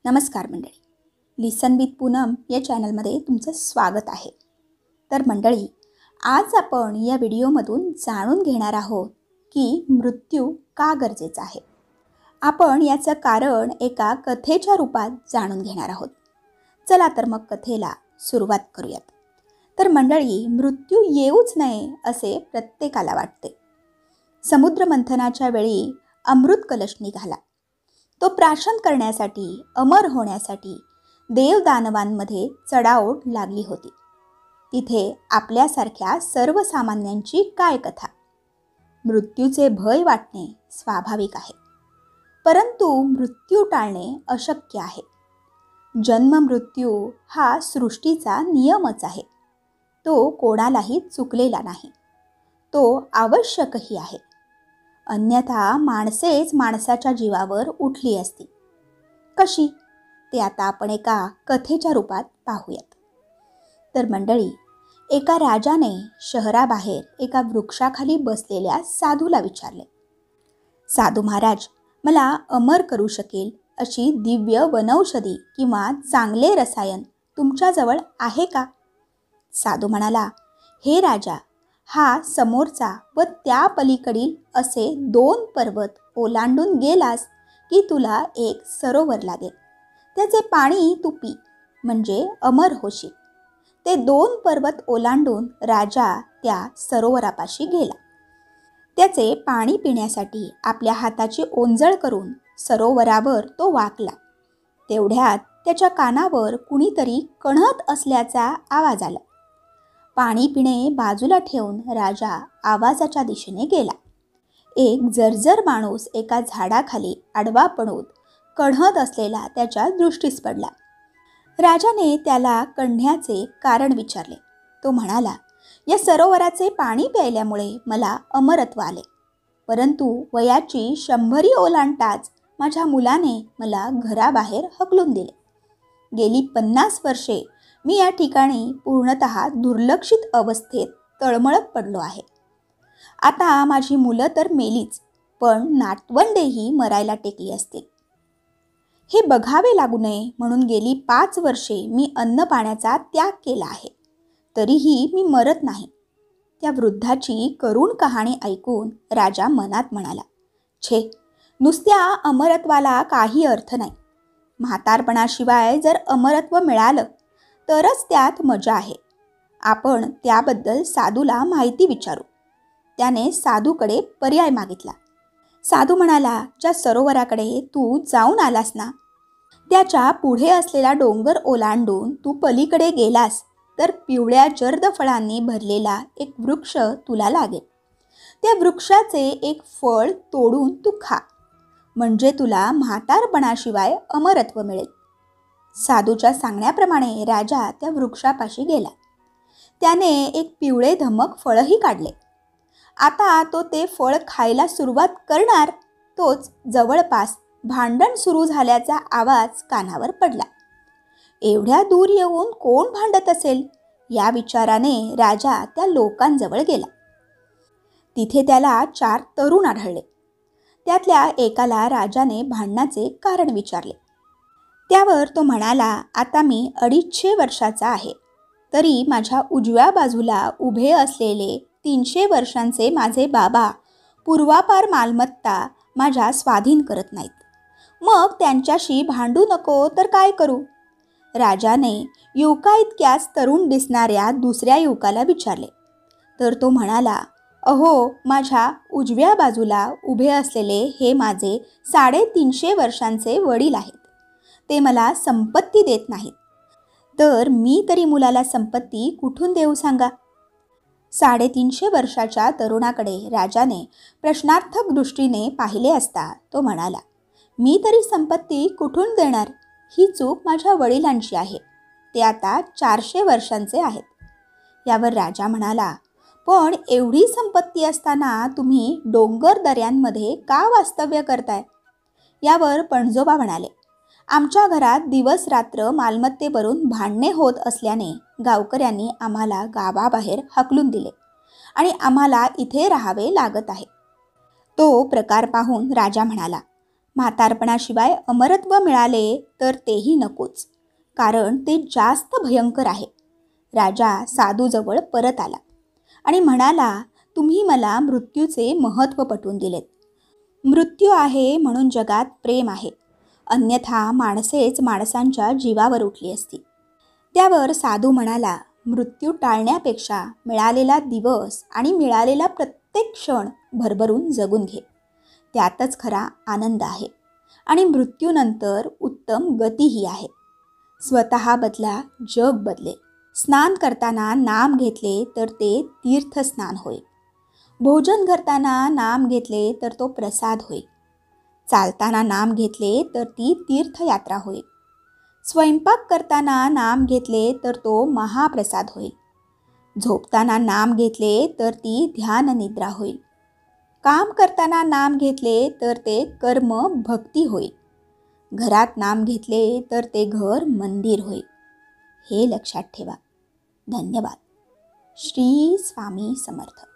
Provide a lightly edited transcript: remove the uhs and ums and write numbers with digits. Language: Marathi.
नमस्कार मंडळी, लिसन विथ पूनम या चॅनलमध्ये तुमचं स्वागत आहे। तर मंडळी, आज आपण या व्हिडिओमधून जाणून घेणार आहोत की मृत्यू का गरजेचा आहे। आपण याचं कारण एका कथेच्या रूपात जाणून घेणार आहोत। चला तर मग कथेला सुरुवात करूयात। तर मंडळी, मृत्यू येऊच नये असे प्रत्येकाला वाटते। समुद्र मंथनाच्या वेळी अमृत कलश निघाला। तो प्राशन करण्यासाठी, अमर होण्यासाठी देवदानवांमध्ये चढाओढ लागली होती। तिथे आपल्यासारख्या सर्वसामान्यांची काय कथा? मृत्यूचे भय वाटणे स्वाभाविक आहे, परंतु मृत्यू टाळणे अशक्य आहे। जन्म मृत्यू हा सृष्टीचा नियमच आहे। तो कोणालाही चुकलेला नाही, तो आवश्यकही आहे। अन्यथा माणसेच माणसाच्या जीवावर उठली असती। कशी? ते आता आपण एका कथेच्या रूपात पाहूयात। तर मंडळी, एका राजाने शहराबाहेर एका वृक्षाखाली बसलेल्या साधूला विचारले, साधू महाराज, मला अमर करू शकेल अशी दिव्य वनौषधी किंवा चांगले रसायन तुमच्याजवळ आहे का? साधू म्हणाला, हे राजा, हा समोरचा व त्या पलीकडील असे 2 पर्वत ओलांडून गेलास की तुला एक सरोवर लागेल। त्याचे पाणी तू पी, म्हणजे अमर होशील। ते 2 पर्वत ओलांडून राजा त्या सरोवरापाशी गेला। त्याचे पाणी पिण्यासाठी आपल्या हाताची ओंजळ करून सरोवरावर तो वाकला। तेवढ्यात त्याच्या कानावर कुणीतरी कण्हत असल्याचा आवाज आला। पाणी पिणे बाजूला ठेवून राजा आवाजाच्या दिशेने गेला। एक जर्जर माणूस एका झाडाखाली आडवा पडून कण्हत असलेला त्याच्या दृष्टीस पडला। राजाने त्याला कण्हण्याचे कारण विचारले। तो म्हणाला, या सरोवराचे पाणी प्यायल्यामुळे मला अमरत्व आले, परंतु वयाची 100 ओलांडताच माझ्या मुलाने मला घराबाहेर हकलून दिले। गेली 50 वर्षे मी या ठिकाणी पूर्णतः दुर्लक्षित अवस्थेत तळमळत पडलो आहे। आता माझी मुलं तर मेलीच, पण नातवंडेही मरायला टेकली असतील। हे बघावे लागू नये म्हणून गेली 5 वर्षे मी अन्न पाण्याचा त्याग केला आहे, तरीही मी मरत नाही। त्या वृद्धाची करुण कहाणी ऐकून राजा मनात म्हणाला, छे, नुसत्या अमरत्वाला काही अर्थ नाही। म्हातारपणाशिवाय जर अमरत्व मिळालं तरच त्यात मजा आहे। आपण त्याबद्दल साधूला माहिती विचारू। त्याने साधूकडे पर्याय मागितला। साधू म्हणाला, ज्या सरोवराकडे तू जाऊन आलास ना, त्याच्या पुढे असलेला डोंगर ओलांडून तू पलीकडे गेलास तर पिवळ्या जर्द फळांनी भरलेला एक वृक्ष तुला लागेल। त्या वृक्षाचे एक फळ तोडून तू खा, म्हणजे तुला म्हातारपणाशिवाय अमरत्व मिळेल। साधूच्या सांगण्याप्रमाणे राजा त्या वृक्षापाशी गेला। त्याने एक पिवळे धमक फळही काढले। आता तो ते फळ खायला सुरुवात करणार तोच जवळपास भांडण सुरू झाल्याचा आवाज कानावर पडला। एवढ्या दूर येऊन कोण भांडत असेल या विचाराने राजा त्या लोकांजवळ गेला। तिथे त्याला 4 तरुण आढळले। त्यातल्या एकाला राजाने भांडणाचे कारण विचारले। त्यावर तो म्हणाला, आता मी 250 वर्षाचा आहे, तरी माझ्या उजव्या बाजूला उभे असलेले 300 वर्षांचे माझे बाबा पूर्वापार मालमत्ता माझ्या स्वाधीन करत नाहीत। मग त्यांच्याशी भांडू नको तर काय करू? राजाने युवका इतक्याच तरुण दिसणाऱ्या दुसऱ्या युवकाला विचारले, तर तो म्हणाला, अहो, माझ्या उजव्या बाजूला उभे असलेले हे माझे 350 वर्षांचे वडील आहेत। ते मला संपत्ती देत नाहीत, तर मी तरी मुलाला संपत्ती कुठून देऊ सांगा? 350 वर्षाच्या तरुणाकडे राजाने प्रश्नार्थक दृष्टीने पाहिले असता तो म्हणाला, मी तरी संपत्ती कुठून देणार? ही चूक माझ्या वडिलांची आहे। ते आता 400 वर्षांचे आहेत। यावर राजा म्हणाला, पण एवढी संपत्ती असताना तुम्ही डोंगर दऱ्यांमध्ये का वास्तव्य करताय? यावर पणजोबा म्हणाले, आमच्या घरात दिवस रात्र मालमत्तेवरून भांडणे होत असल्याने गावकऱ्यांनी आम्हाला गावाबाहेर हकलून दिले आणि आम्हाला इथे राहावे लागत आहे। तो प्रकार पाहून राजा म्हणाला, म्हातारपणाशिवाय अमरत्व मिळाले तर तेही नकोच, कारण ते जास्त भयंकर आहे. राजा साधूजवळ परत आला आणि म्हणाला, तुम्ही मला मृत्यूचे महत्त्व पटवून दिलेत. मृत्यू आहे म्हणून जगात प्रेम आहे, अन्यथा माणसेच माणसांच्या जीवावर उठली असती. त्यावर साधू म्हणाला, मृत्यू टाळण्यापेक्षा मिळालेला दिवस आणि मिळालेला प्रत्येक क्षण भरभरून जगून घे. त्यातच खरा आनंद आहे आणि मृत्यूनंतर उत्तम गतीही आहे. स्वतः बदला, जग बदले. स्नान करताना नाम घेतले तर ते तीर्थस्नान होय. भोजन करताना नाम घेतले तर तो प्रसाद होय. चालताना नाम घेतले तर ती तीर्थयात्रा होय. स्वयंपाक करताना नाम घेतले तर तो महाप्रसाद होईल. झोपताना नाम घेतले तर ती ध्याननिद्रा होईल. काम करताना नाम घेतले तर ते कर्म भक्ती होईल. घरात नाम घेतले तर ते घर मंदिर होईल. हे लक्षात ठेवा. धन्यवाद. श्री स्वामी समर्थ.